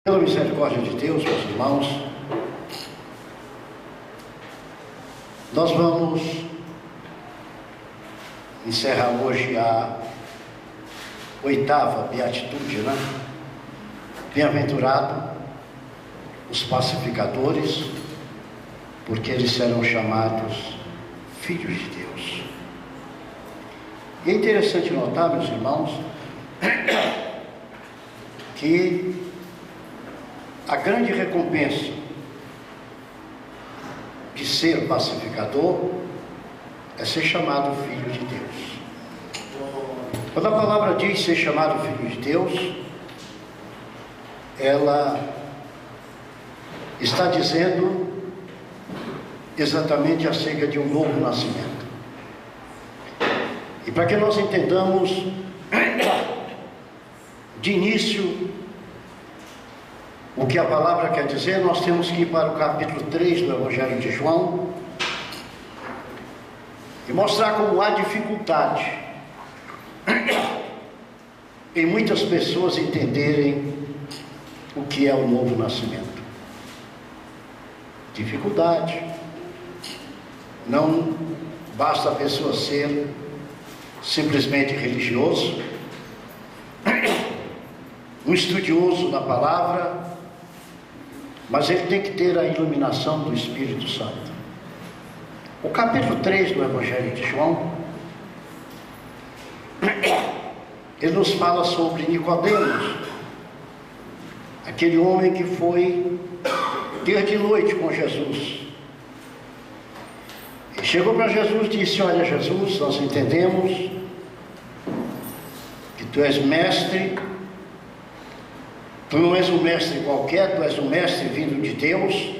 Pela misericórdia de Deus, meus irmãos, nós vamos encerrar hoje a 8ª beatitude, né? Bem-aventurado os pacificadores, porque eles serão chamados filhos de Deus. E é interessante notar, meus irmãos, que a grande recompensa de ser pacificador é ser chamado filho de Deus. Quando a palavra diz ser chamado filho de Deus, ela está dizendo exatamente acerca de um novo nascimento. E para que nós entendamos de início o que a palavra quer dizer, nós temos que ir para o capítulo 3 do Evangelho de João e mostrar como há dificuldade em muitas pessoas entenderem o que é o novo nascimento. Dificuldade. Não basta a pessoa ser simplesmente religioso, um estudioso da palavra, mas ele tem que ter a iluminação do Espírito Santo. O capítulo 3 do Evangelho de João, ele nos fala sobre Nicodemos, aquele homem que foi ter de noite com Jesus. E chegou para Jesus e disse: olha, Jesus, nós entendemos que tu és mestre. Tu não és um mestre qualquer, tu és um mestre vindo de Deus,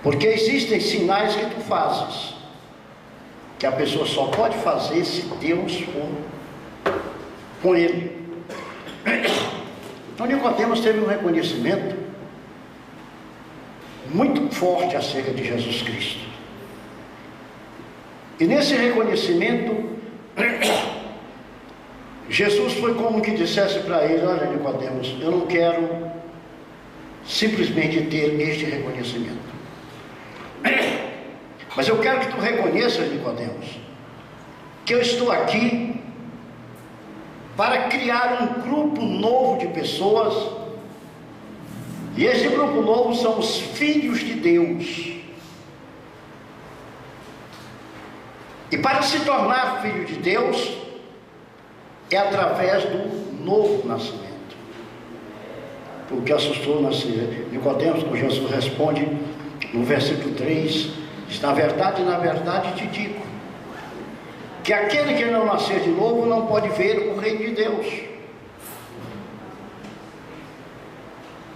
porque existem sinais que tu fazes, que a pessoa só pode fazer se Deus for com ele. Então Nicodemos teve um reconhecimento muito forte acerca de Jesus Cristo. E nesse reconhecimento, Jesus foi como que dissesse para ele: olha, Nicodemos, eu não quero simplesmente ter este reconhecimento, mas eu quero que tu reconheças, Nicodemos, que eu estou aqui para criar um grupo novo de pessoas, e esse grupo novo são os filhos de Deus. E para se tornar filho de Deus é através do novo nascimento. O que assustou Nicodemos, quando Jesus responde no versículo 3, diz: na verdade te digo, que aquele que não nascer de novo não pode ver o reino de Deus.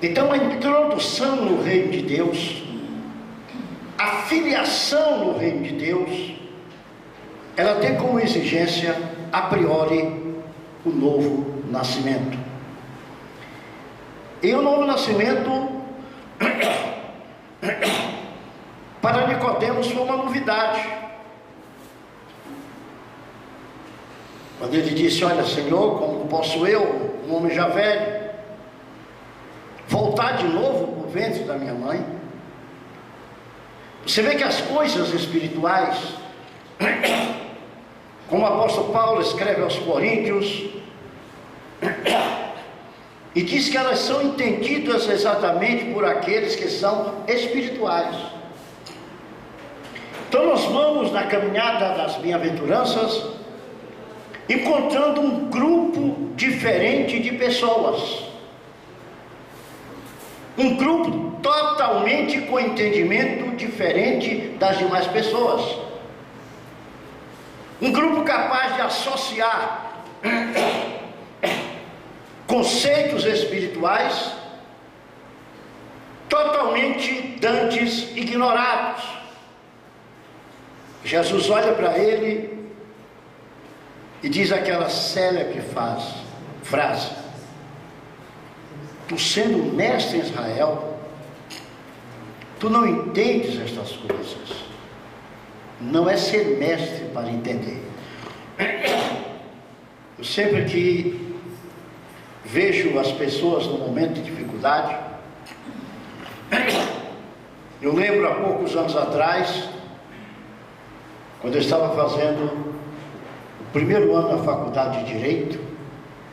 Então a introdução no reino de Deus, a filiação no reino de Deus, ela tem como exigência a priori o novo nascimento. E o novo nascimento para Nicodemos foi uma novidade. Quando ele disse: olha, Senhor, como posso eu, um homem já velho, voltar de novo para o ventre da minha mãe? Você vê que as coisas espirituais, como o apóstolo Paulo escreve aos Coríntios, e diz que elas são entendidas exatamente por aqueles que são espirituais. Então nós vamos na caminhada das bem-aventuranças encontrando um grupo diferente de pessoas, um grupo totalmente com entendimento diferente das demais pessoas, um grupo capaz de associar conceitos espirituais totalmente dantes ignorados. Jesus olha para ele e diz aquela célebre frase: tu sendo mestre em Israel, tu não entendes estas coisas. Não é ser mestre para entender. Eu sempre que vejo as pessoas no momento de dificuldade. Eu lembro há poucos anos atrás, quando eu estava fazendo o primeiro ano da faculdade de Direito,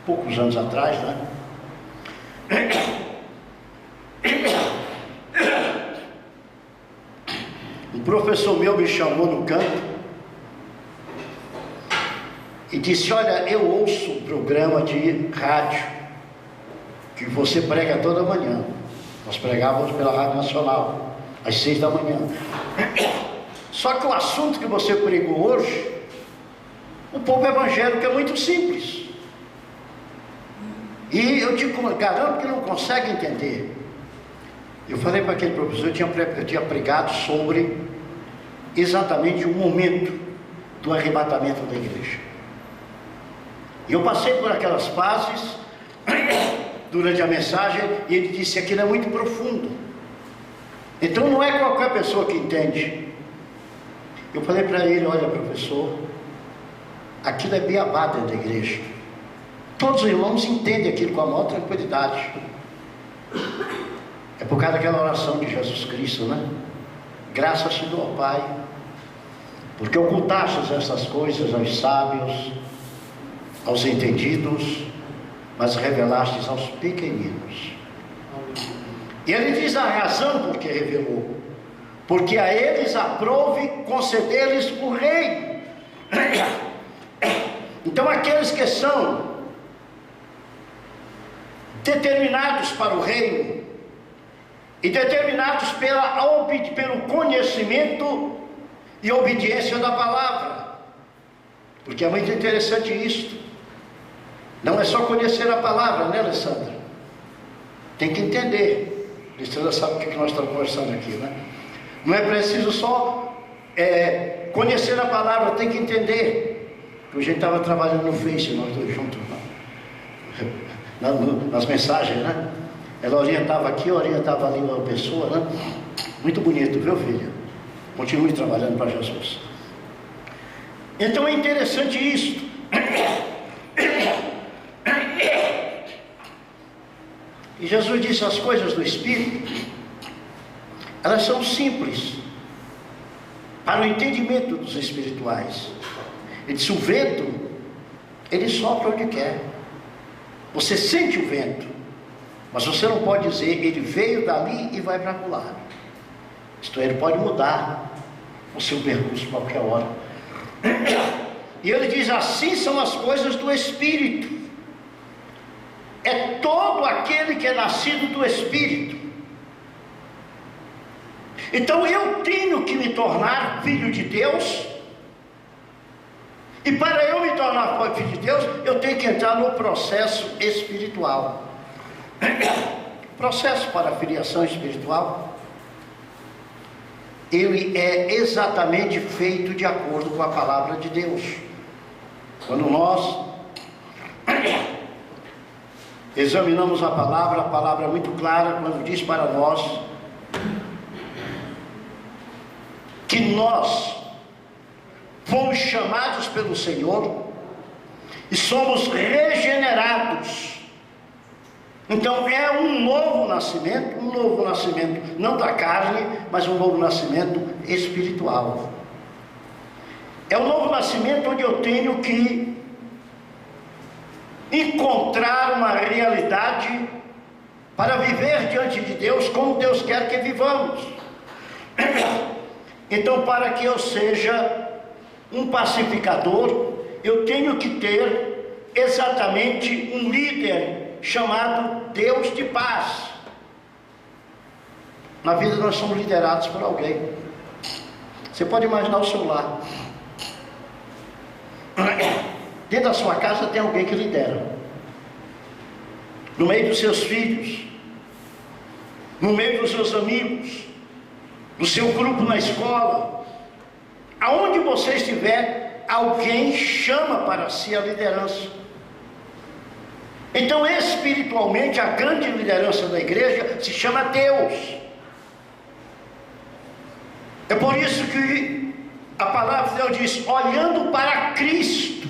poucos anos atrás, né? Um professor meu me chamou no canto e disse: olha, eu ouço um programa de rádio que você prega toda manhã. Nós pregávamos pela Rádio Nacional às 6 da manhã. Só que o assunto que você pregou hoje, o povo evangélico é muito simples, e eu te garanto que não consegue entender. Eu falei para aquele professor, eu tinha pregado sobre exatamente o momento do arrebatamento da igreja. E eu passei por aquelas fases durante a mensagem, e ele disse: aquilo é muito profundo, então não é qualquer pessoa que entende. Eu falei para ele: olha, professor, aquilo é beabá dentro da igreja. Todos os irmãos entendem aquilo com a maior tranquilidade. É por causa daquela oração de Jesus Cristo, né? Graças te dou, Pai, porque ocultastes essas coisas aos sábios, aos entendidos, mas revelastes aos pequeninos. E ele diz a razão por que revelou: porque a eles aprouve conceder-lhes o reino. Então aqueles que são determinados para o reino e determinados pelo conhecimento e obediência da palavra, porque é muito interessante isso. Não é só conhecer a palavra, né, Alessandra? Tem que entender. A Alessandra sabe o que nós estamos conversando aqui, né? Não é preciso só conhecer a palavra, tem que entender. A gente estava trabalhando no Face, nós dois juntos, nas mensagens, né? Ela orientava aqui, orientava ali uma pessoa, né? Muito bonito, viu, filha? Continue trabalhando para Jesus. Então é interessante isso. E Jesus disse: as coisas do Espírito, elas são simples para o entendimento dos espirituais. Ele disse: o vento, ele sopra onde quer. Você sente o vento, mas você não pode dizer: ele veio dali e vai para lá. Isto é, ele pode mudar o seu percurso a qualquer hora. E ele diz: assim são as coisas do Espírito. É todo aquele que é nascido do Espírito. Então eu tenho que me tornar filho de Deus, e para eu me tornar filho de Deus, eu tenho que entrar no processo espiritual. Processo para a filiação espiritual, ele é exatamente feito de acordo com a palavra de Deus. Quando nós examinamos a palavra é muito clara quando diz para nós que nós fomos chamados pelo Senhor e somos regenerados. Então é um novo nascimento não da carne, mas um novo nascimento espiritual. É um novo nascimento onde eu tenho que encontrar uma realidade para viver diante de Deus como Deus quer que vivamos. Então, para que eu seja um pacificador, eu tenho que ter exatamente um líder chamado Deus de paz. Na vida nós somos liderados por alguém. Você pode imaginar o seu lar. Dentro da sua casa tem alguém que lidera. No meio dos seus filhos, no meio dos seus amigos, no seu grupo na escola, aonde você estiver, alguém chama para si a liderança. Então, espiritualmente, a grande liderança da igreja se chama Deus. É por isso que a palavra de Deus diz: olhando para Cristo,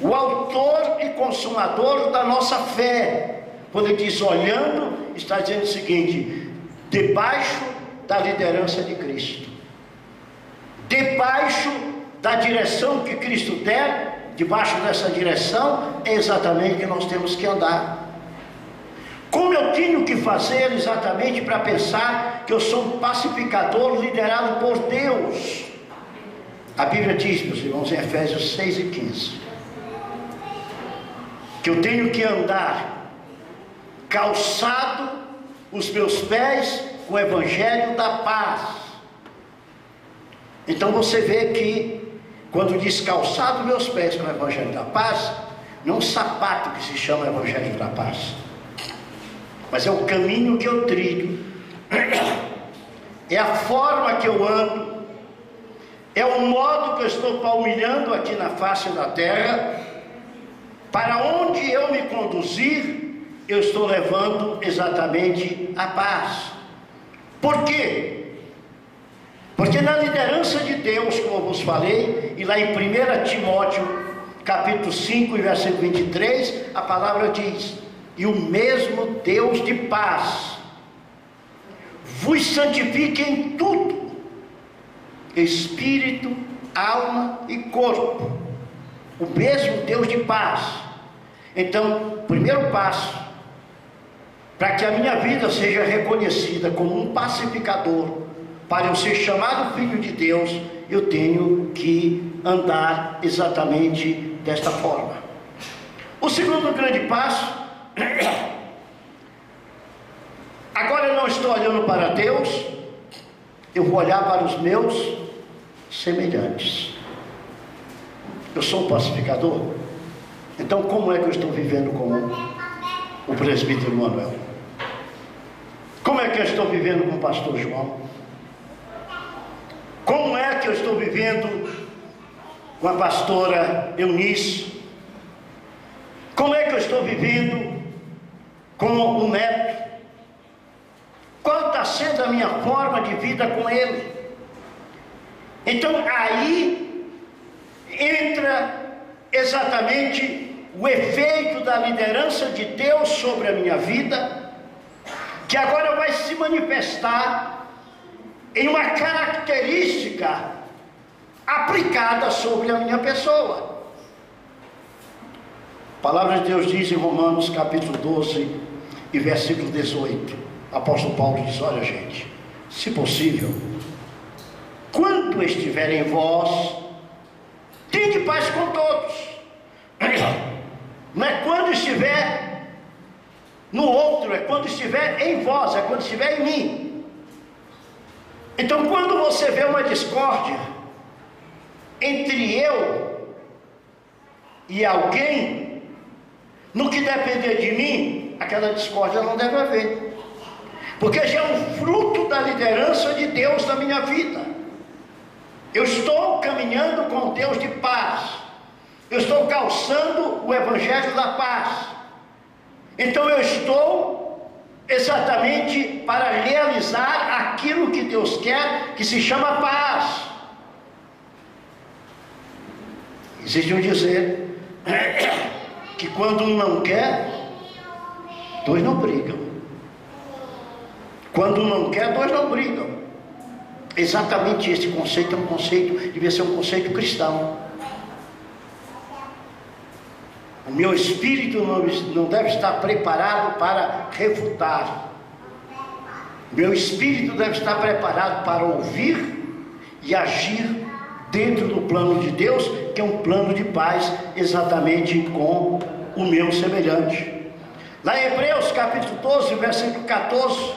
o autor e consumador da nossa fé. Quando ele diz olhando, está dizendo o seguinte: debaixo da liderança de Cristo, debaixo da direção que Cristo der, debaixo dessa direção é exatamente que nós temos que andar. Como eu tenho que fazer exatamente para pensar que eu sou um pacificador liderado por Deus? A Bíblia diz, meus irmãos, em Efésios 6 e 15, que eu tenho que andar calçado os meus pés com o Evangelho da paz. Então você vê que quando diz calçado meus pés com o Evangelho da paz, não é um sapato que se chama Evangelho da paz, mas é o caminho que eu trilho, é a forma que eu ando, é o modo que eu estou palmilhando aqui na face da terra. Para onde eu me conduzir, eu estou levando exatamente a paz. Por quê? Porque na liderança de Deus, como eu vos falei, e lá em 1 Timóteo capítulo 5 e versículo 23, a palavra diz: e o mesmo Deus de paz vos santifique em tudo, espírito, alma e corpo. O mesmo Deus de paz. Então, primeiro passo, para que a minha vida seja reconhecida como um pacificador, para eu ser chamado filho de Deus, eu tenho que andar exatamente desta forma. O segundo grande passo, agora eu não estou olhando para Deus, eu vou olhar para os meus semelhantes. Eu sou um pacificador. Então como é que eu estou vivendo como o presbítero Manuel? Como é que eu estou vivendo com o pastor João? Como é que eu estou vivendo com a pastora Eunice? Como é que eu estou vivendo com o neto? Qual está sendo a minha forma de vida com ele? Então aí entra exatamente o efeito da liderança de Deus sobre a minha vida, que agora vai se manifestar em uma característica aplicada sobre a minha pessoa. A palavra de Deus diz em Romanos capítulo 12 e versículo 18, o apóstolo Paulo diz: olha gente, se possível, quando estiver em vós, tende paz com todos. Não é quando estiver no outro, é quando estiver em vós, é quando estiver em mim. Então quando você vê uma discórdia entre eu e alguém, no que depender de mim, aquela discórdia não deve haver, porque já é um fruto da liderança de Deus na minha vida. Eu estou caminhando com Deus de paz, eu estou calçando o Evangelho da paz. Então eu estou exatamente para realizar aquilo que Deus quer, que se chama paz. Existe um dizer que quando um não quer, dois não brigam. Quando um não quer, dois não brigam. Exatamente esse conceito é um conceito, devia ser um conceito cristão. O meu espírito não deve estar preparado para refutar. O meu espírito deve estar preparado para ouvir e agir dentro do plano de Deus, que é um plano de paz, exatamente com o meu semelhante. Lá em Hebreus capítulo 12, versículo 14,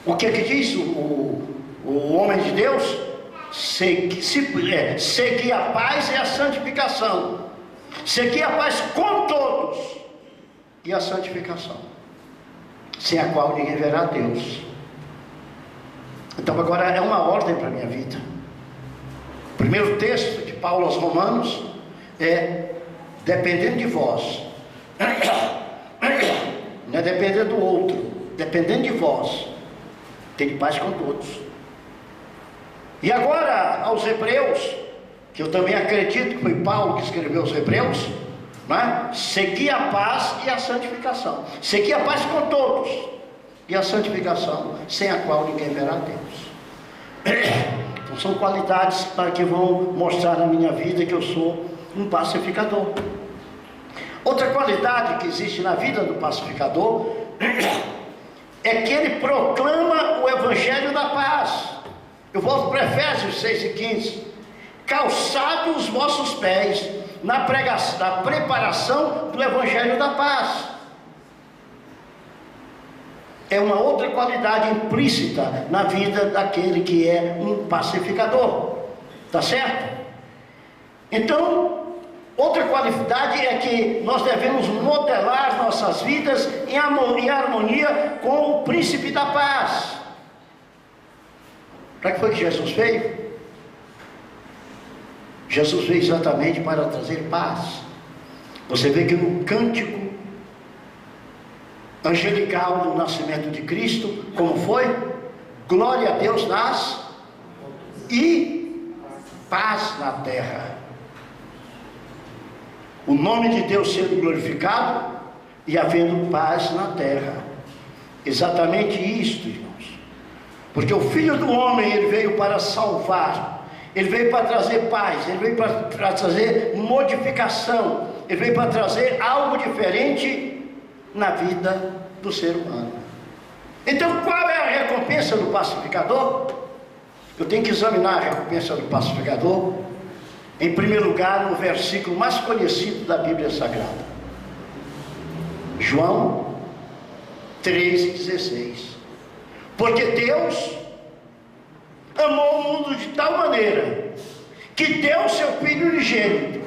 o que diz o homem de Deus? Seguir a paz e a santificação. Seguir a paz com todos e a santificação, sem a qual ninguém verá a Deus. Então agora é uma ordem para a minha vida. O primeiro texto de Paulo aos Romanos é: dependendo de vós, não é dependendo do outro, dependendo de vós, tem paz com todos. E agora aos Hebreus, que eu também acredito que foi Paulo que escreveu os Hebreus, né? Seguir a paz e a santificação. Seguir a paz com todos e a santificação, sem a qual ninguém verá Deus. Então são qualidades para que vão mostrar na minha vida que eu sou um pacificador. Outra qualidade que existe na vida do pacificador é que ele proclama o evangelho da paz. Eu volto para Efésios 6:15. Calçados os vossos pés na preparação do evangelho da paz. É uma outra qualidade implícita na vida daquele que é um pacificador. Tá certo? Então, outra qualidade é que nós devemos modelar nossas vidas em harmonia com o príncipe da paz. Para que foi que Jesus veio? Jesus veio exatamente para trazer paz. Você vê que no cântico angelical do nascimento de Cristo, como foi? Glória a Deus nas e paz na terra. O nome de Deus sendo glorificado e havendo paz na terra. Exatamente isto, irmãos. Porque o Filho do Homem, ele veio para salvar. Ele veio para trazer paz, ele veio para trazer modificação, ele veio para trazer algo diferente na vida do ser humano. Então, qual é a recompensa do pacificador? Eu tenho que examinar a recompensa do pacificador, em primeiro lugar, no versículo mais conhecido da Bíblia Sagrada, João 3,16. Porque Deus amou o mundo de tal maneira que deu seu Filho unigênito,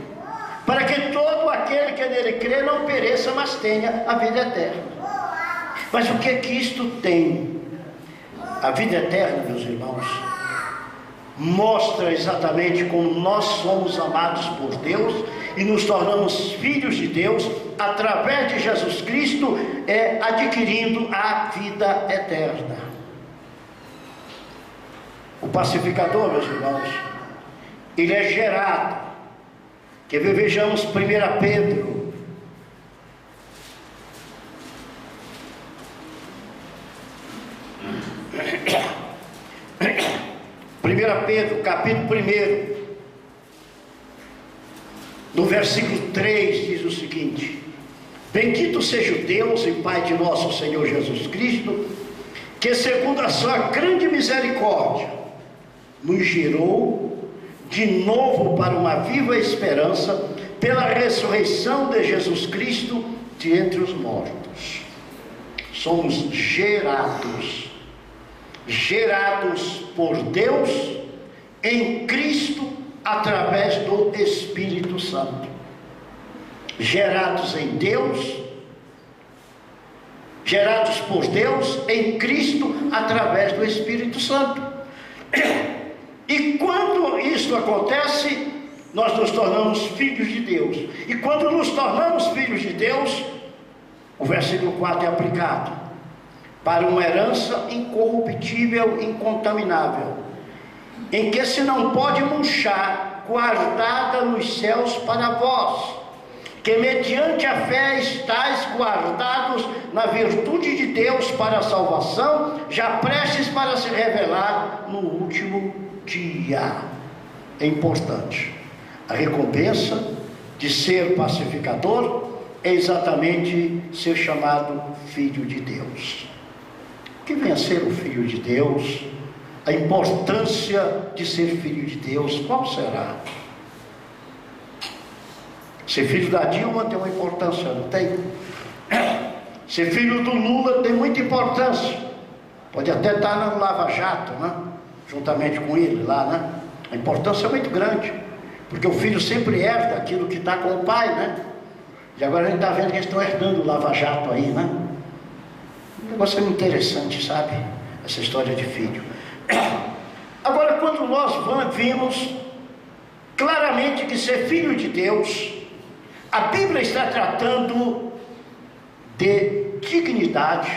para que todo aquele que nele crê não pereça, mas tenha a vida eterna. Mas o que é que isto tem? A vida eterna, meus irmãos, mostra exatamente como nós somos amados por Deus e nos tornamos filhos de Deus através de Jesus Cristo, adquirindo a vida eterna. O pacificador, meus irmãos, ele é gerado. Quer ver? Vejamos 1 Pedro. Pedro, capítulo 1, no versículo 3, diz o seguinte: bendito seja o Deus e Pai de nosso Senhor Jesus Cristo, que segundo a sua grande misericórdia, nos gerou de novo para uma viva esperança, pela ressurreição de Jesus Cristo de entre os mortos. Somos gerados por Deus em Cristo através do Espírito Santo. Gerados em Deus, gerados por Deus em Cristo através do Espírito Santo. E quando isso acontece, nós nos tornamos filhos de Deus. E quando nos tornamos filhos de Deus, o versículo 4 é aplicado: para uma herança incorruptível, incontaminável, em que se não pode murchar, guardada nos céus para vós, que mediante a fé estáis guardados na virtude de Deus para a salvação, já prestes para se revelar no último dia. É importante. A recompensa de ser pacificador é exatamente ser chamado filho de Deus. O que vem a ser o filho de Deus? A importância de ser filho de Deus, qual será? Ser filho da Dilma tem uma importância, não tem? Ser filho do Lula tem muita importância. Pode até estar no Lava Jato, né? Juntamente com ele lá, né? A importância é muito grande, porque o filho sempre herda aquilo que está com o pai, né? E agora a gente está vendo que eles estão herdando o Lava Jato aí, né? Um negócio muito interessante, sabe? Essa história de filho. Agora, quando nós vimos claramente que ser filho de Deus, a Bíblia está tratando de dignidade,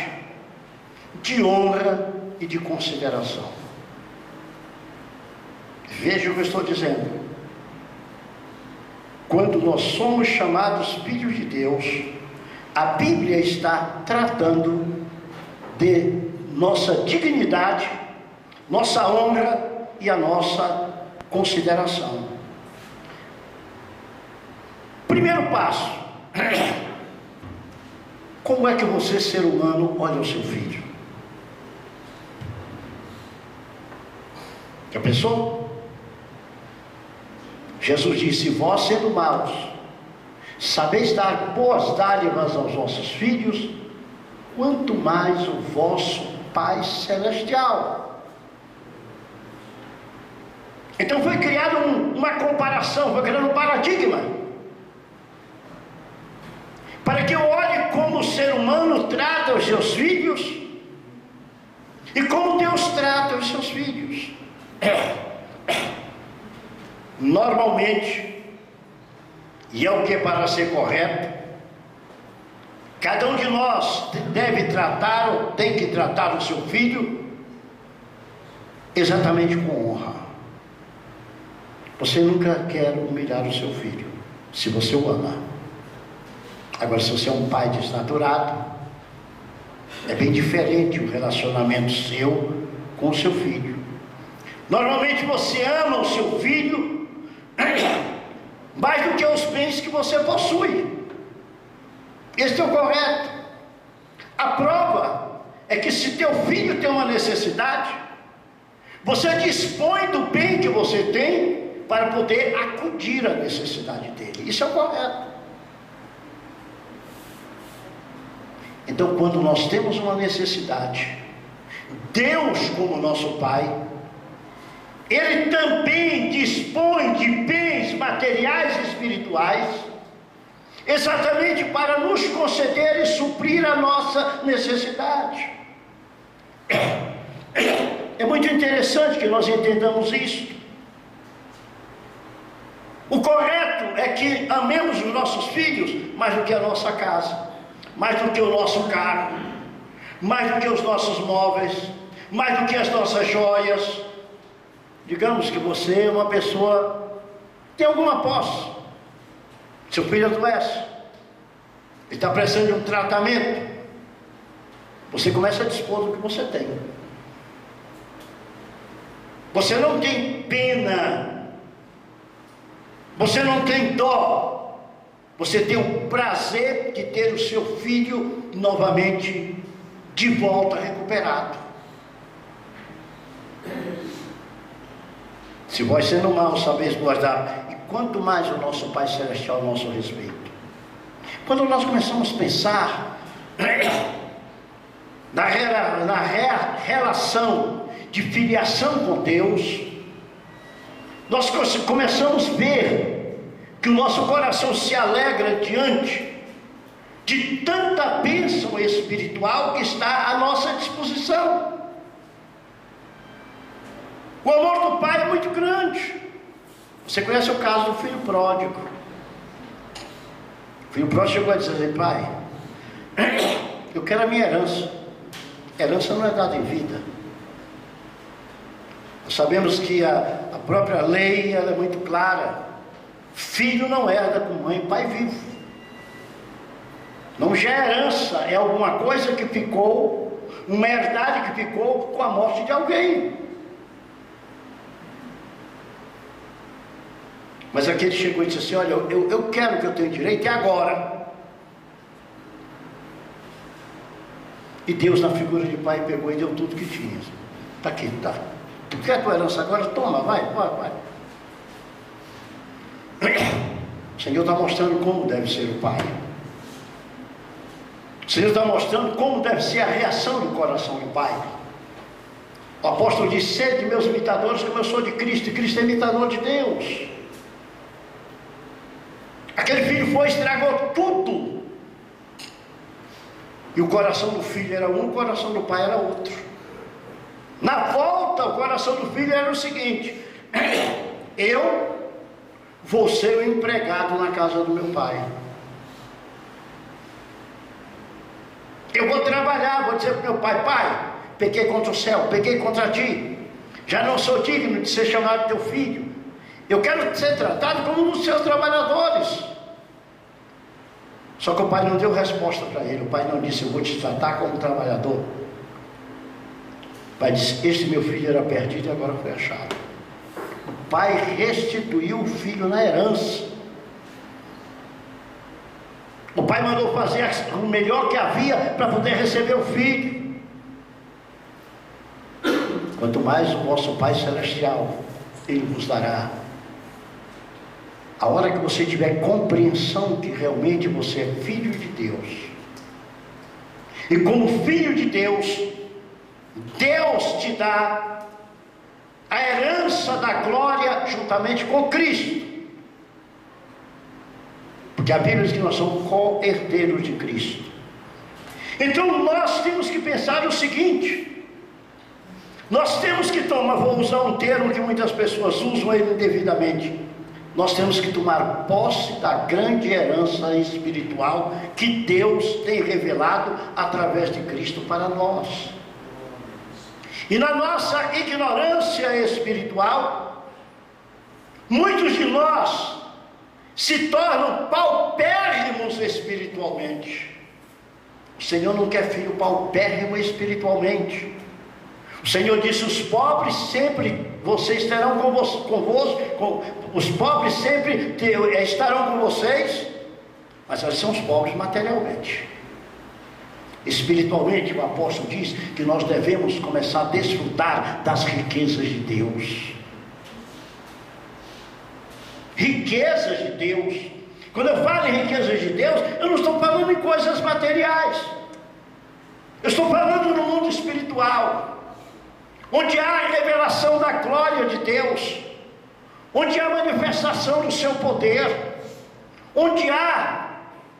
de honra e de consideração. Veja o que eu estou dizendo. quando nós somos chamados filhos de Deus, a Bíblia está tratando de nossa dignidade, nossa honra e a nossa consideração. Primeiro passo: como é que você, ser humano, olha o seu filho? Já pensou? Jesus disse: vós, sendo maus, sabeis dar boas dádivas aos vossos filhos, quanto mais o vosso Pai Celestial. Então foi criada uma comparação, foi criado um paradigma, para que eu olhe como o ser humano trata os seus filhos e como Deus trata os seus filhos. Normalmente, e é o que é para ser correto, cada um de nós deve tratar ou tem que tratar o seu filho exatamente com honra. Você nunca quer humilhar o seu filho, se você o ama. Agora, se você é um pai desnaturado, é bem diferente o relacionamento seu com o seu filho. Normalmente você ama o seu filho mais do que os bens que você possui. Este é o correto. A prova é que, se teu filho tem uma necessidade, você dispõe do bem que você tem para poder acudir à necessidade dele. Isso é o correto. Então, quando nós temos uma necessidade, Deus, como nosso Pai, Ele também dispõe de bens materiais e espirituais, exatamente para nos conceder e suprir a nossa necessidade. É muito interessante que nós entendamos isso. O correto é que amemos os nossos filhos mais do que a nossa casa, mais do que o nosso carro, mais do que os nossos móveis, mais do que as nossas joias. Digamos que você é uma pessoa que tem alguma posse, seu filho adoece, ele está precisando de um tratamento, você começa a dispor do que você tem. Você não tem pena, você não tem dó, você tem o prazer de ter o seu filho novamente de volta recuperado. Se vós, sendo maus, sabeis guardar, e quanto mais o nosso Pai Celestial ao nosso respeito. Quando nós começamos a pensar na relação de filiação com Deus, nós começamos a ver que o nosso coração se alegra diante de tanta bênção espiritual que está à nossa disposição. O amor do Pai é muito grande. Você conhece o caso do filho pródigo. O filho pródigo chegou a dizer: pai, eu quero a minha herança. Herança não é dada em vida. Nós sabemos que a própria lei, ela é muito clara: filho não herda com mãe e pai vivo. Não já é herança, é alguma coisa que ficou, uma herdade que ficou com a morte de alguém. Mas aquele chegou e disse assim: olha, eu quero o que eu tenho direito, é agora. E Deus, na figura de pai, pegou e deu tudo que tinha. Está aqui, tá. Tu quer a tua herança agora? Toma, vai. O Senhor está mostrando como deve ser o pai. O Senhor está mostrando como deve ser a reação do coração do pai. O apóstolo diz: sede meus imitadores, como eu sou de Cristo, e Cristo é imitador de Deus. Aquele filho foi e estragou tudo. E o coração do filho era um, o coração do pai era outro. Na volta, o coração do filho era o seguinte: eu vou ser o empregado na casa do meu pai. Eu vou trabalhar, vou dizer para o meu pai: pai, pequei contra o céu, pequei contra ti, já não sou digno de ser chamado teu filho. Eu quero ser tratado como um dos seus trabalhadores. Só que o pai não deu resposta para ele. O pai não disse: eu vou te tratar como trabalhador. O pai disse: este meu filho era perdido e agora foi achado. O pai restituiu o filho na herança. O pai mandou fazer o melhor que havia para poder receber o filho. Quanto mais o vosso Pai Celestial, Ele vos dará. A hora que você tiver compreensão que realmente você é filho de Deus, e como filho de Deus, Deus te dá a herança da glória juntamente com Cristo. Porque a Bíblia diz que nós somos co-herdeiros de Cristo. Então nós temos que pensar o seguinte: nós temos que tomar, vou usar um termo que muitas pessoas usam ele indevidamente, nós temos que tomar posse da grande herança espiritual que Deus tem revelado através de Cristo para nós. E na nossa ignorância espiritual, muitos de nós se tornam paupérrimos espiritualmente. O Senhor não quer filho paupérrimo espiritualmente. O Senhor disse: os pobres sempre vocês terão convosco, os pobres sempre estarão com vocês, mas eles são os pobres materialmente. Espiritualmente, o apóstolo diz que nós devemos começar a desfrutar das riquezas de Deus. Riquezas de Deus. Quando eu falo em riquezas de Deus, eu não estou falando em coisas materiais. Eu estou falando no mundo espiritual, onde há a revelação da glória de Deus, onde há a manifestação do seu poder, onde há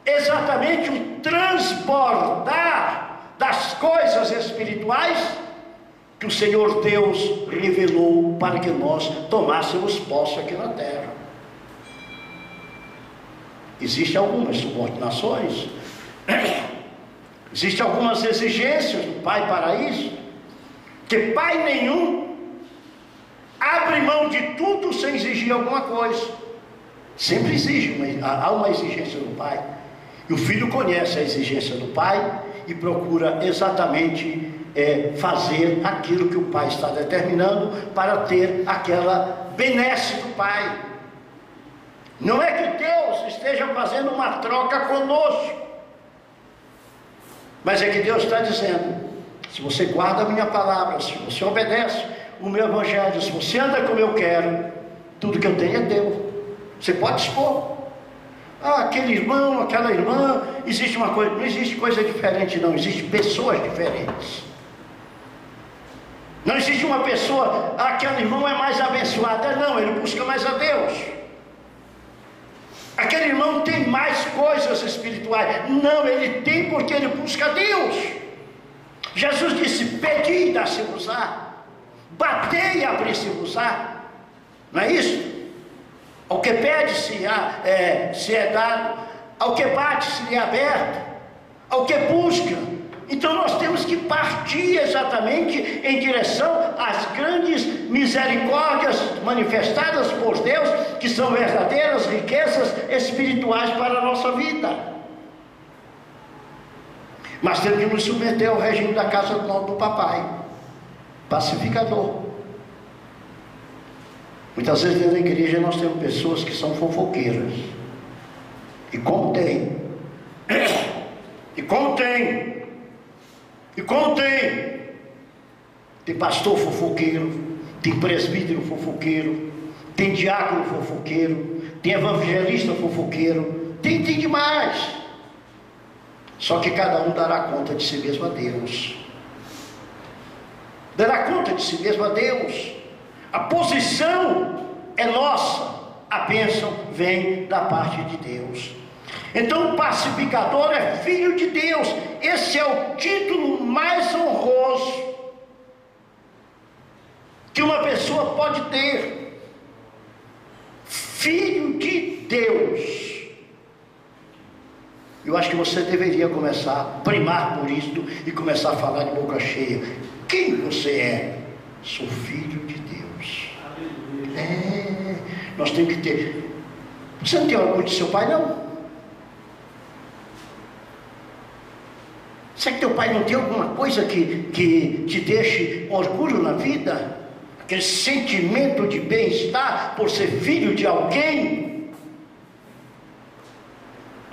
exatamente o transbordar das coisas espirituais que o Senhor Deus revelou para que nós tomássemos posse aqui na terra. Existem algumas subordinações, existem algumas exigências do Pai para isso, que pai nenhum abre mão de tudo sem exigir alguma coisa. Sempre exige, há uma exigência do pai, e o filho conhece a exigência do pai e procura exatamente fazer aquilo que o pai está determinando para ter aquela benesse do pai. Não é que Deus esteja fazendo uma troca conosco, mas é que Deus está dizendo: se você guarda a minha palavra, se você obedece o meu evangelho, se você anda como eu quero, tudo que eu tenho é teu. Você pode expor. Aquele irmão, aquela irmã, existe uma coisa, não existe coisa diferente não, existe pessoas diferentes. Não existe uma pessoa, aquele irmão é mais abençoado, não, ele busca mais a Deus. Aquele irmão tem mais coisas espirituais, não, ele tem porque ele busca a Deus. Jesus disse: pedi e dá-se-vos-á, batei e abri-se-vos-á. Não é isso? Ao que pede se é dado, ao que bate se lhe é aberto, ao que busca. Então nós temos que partir exatamente em direção às grandes misericórdias manifestadas por Deus, que são verdadeiras riquezas espirituais para a nossa vida. Mas temos que nos submeter ao regime da casa do papai, pacificador. Muitas vezes dentro da igreja nós temos pessoas que são fofoqueiras. E como tem? E como tem? E como tem? Tem pastor fofoqueiro, tem presbítero fofoqueiro, tem diácono fofoqueiro, tem evangelista fofoqueiro, tem demais. Só que cada um dará conta de si mesmo a Deus. Dará conta de si mesmo a Deus. A posição é nossa, a bênção vem da parte de Deus. Então o pacificador é filho de Deus. Esse é o título mais honroso que uma pessoa pode ter. Filho de Deus. Eu acho que você deveria começar a primar por isto e começar a falar de boca cheia. Quem você é? Sou filho de Deus. Nós temos que ter. Você não tem orgulho de seu pai, não? Será que teu pai não tem alguma coisa que te deixe orgulho na vida? Aquele sentimento de bem-estar por ser filho de alguém?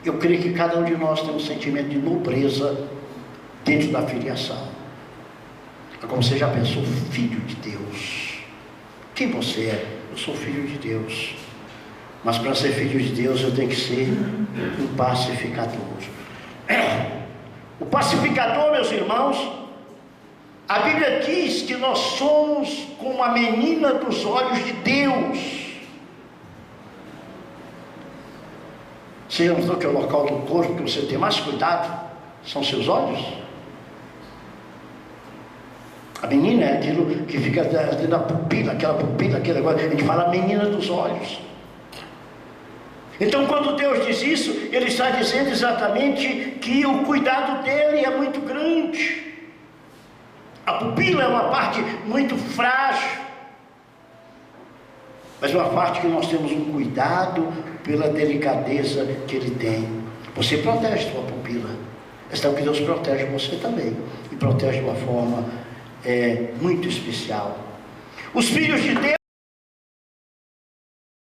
Eu creio que cada um de nós tem um sentimento de nobreza dentro da filiação. Como você já pensou, filho de Deus. Quem você é? Eu sou filho de Deus. Mas para ser filho de Deus eu tenho que ser um pacificador. O pacificador, meus irmãos, a Bíblia diz que nós somos como a menina dos olhos de Deus. Você já notou que é o local do corpo que você tem mais cuidado? São seus olhos? A menina é aquilo que fica dentro da pupila, aquele negócio. A gente fala a menina dos olhos. Então, quando Deus diz isso, Ele está dizendo exatamente que o cuidado dele é muito grande. A pupila é uma parte muito frágil, mas uma parte que nós temos um cuidado pela delicadeza que Ele tem. Você protege sua pupila, então que Deus protege você também, e protege de uma forma muito especial. Os filhos de Deus